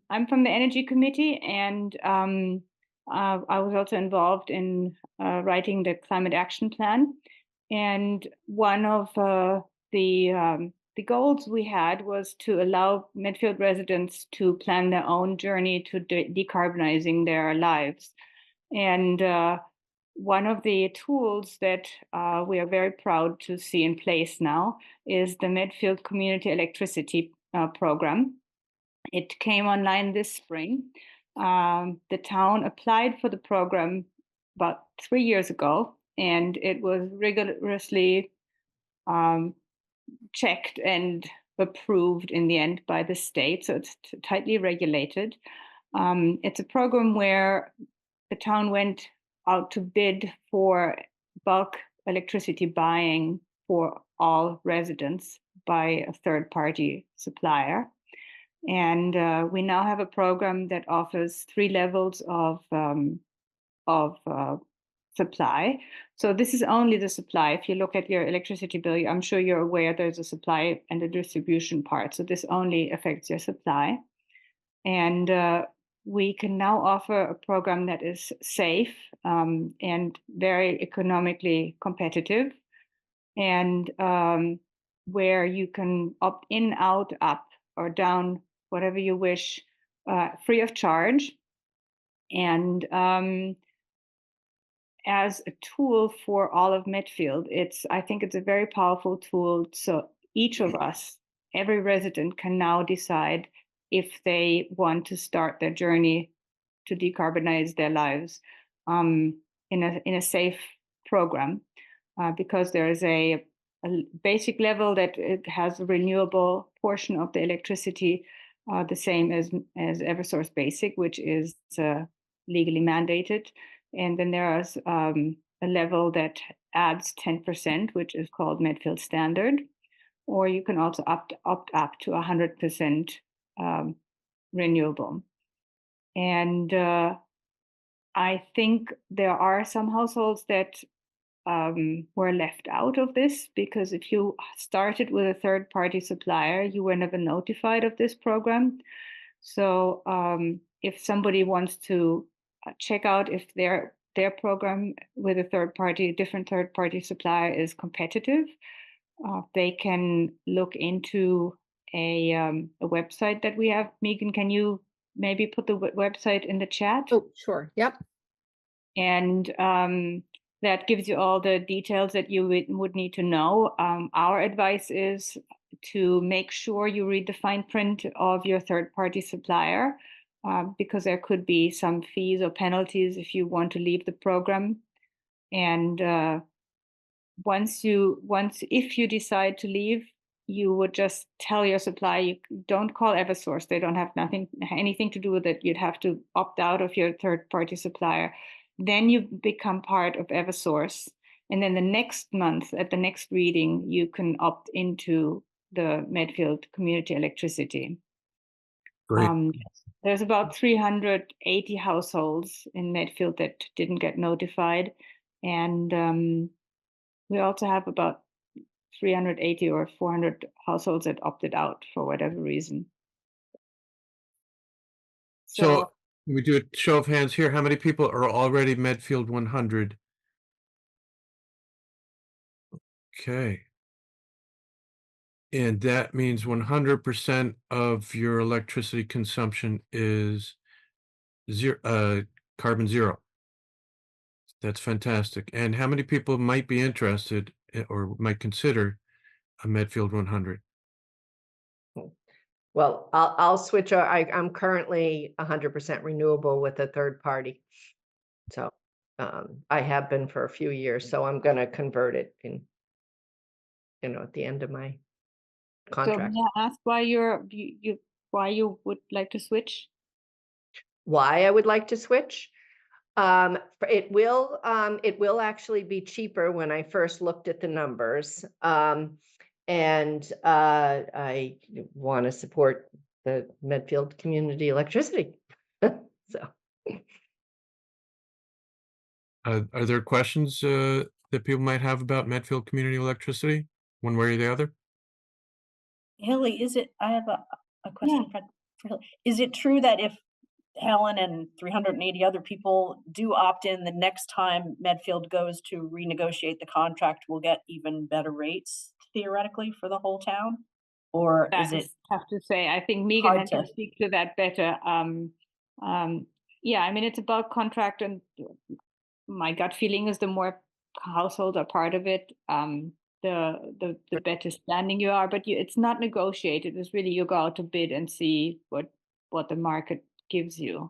I'm from the Energy Committee, and I was also involved in writing the Climate Action Plan. And one of the goals we had was to allow Medfield residents to plan their own journey to decarbonizing their lives. And one of the tools that we are very proud to see in place now is the Medfield Community Electricity Program. It came online this spring. The town applied for the program about 3 years ago, and it was rigorously um, checked and approved in the end by the state. So it's tightly regulated. It's a program where the town went out to bid for bulk electricity buying for all residents by a third party supplier. And we now have a program that offers 3 levels of supply. So this is only the supply. If you look at your electricity bill, I'm sure you're aware there's a supply and a distribution part. So this only affects your supply. And we can now offer a program that is safe and very economically competitive, and where you can opt in, out, up, or down, whatever you wish, free of charge. And as a tool for all of Medfield, I think it's a very powerful tool. So each of us, every resident, can now decide if they want to start their journey to decarbonize their lives in a safe program, because there is a basic level that it has a renewable portion of the electricity, the same as Eversource Basic, which is legally mandated. And then there is a level that adds 10%, which is called Medfield Standard. Or you can also opt up to 100% renewable. And I think there are some households that were left out of this, because if you started with a third-party supplier, you were never notified of this program. So if somebody wants to check out if their program with a different third-party supplier is competitive, they can look into a website that we have. Megan, can you maybe put the website in the chat? Oh, sure. Yep. And that gives you all the details that you would need to know. Our advice is to make sure you read the fine print of your third-party supplier, because there could be some fees or penalties if you want to leave the program. And if you decide to leave, you would just tell your supplier. You don't call Eversource. They don't have anything to do with it. You'd have to opt out of your third-party supplier. Then you become part of Eversource. And then the next month, at the next reading, you can opt into the Medfield Community Electricity. Great. There's about 380 households in Medfield that didn't get notified. And we also have about 380 or 400 households that opted out for whatever reason. So we do a show of hands here. How many people are already Medfield 100? Okay. And that means 100% of your electricity consumption is carbon zero. That's fantastic. And how many people might be interested or might consider a Medfield 100? Well, I'll switch. I'm currently 100% renewable with a third party. So I have been for a few years. So I'm going to convert it at the end of my contract. So may I ask why you would like to switch? Why I would like to switch? It will actually be cheaper when I first looked at the numbers. And I want to support the Medfield Community Electricity. So, are there questions that people might have about Medfield Community Electricity, one way or the other? Hilli, I have a question Is it true that if Helen and 380 other people do opt in, the next time Medfield goes to renegotiate the contract, we'll get even better rates theoretically for the whole town? Or is That it is tough to say. I think Megan hard can to? speak to that better. Yeah, I mean, it's a bulk contract, and my gut feeling is the more households are part of it, the better standing you are. But it's not negotiated. It's really you go out to bid and see what the market gives you.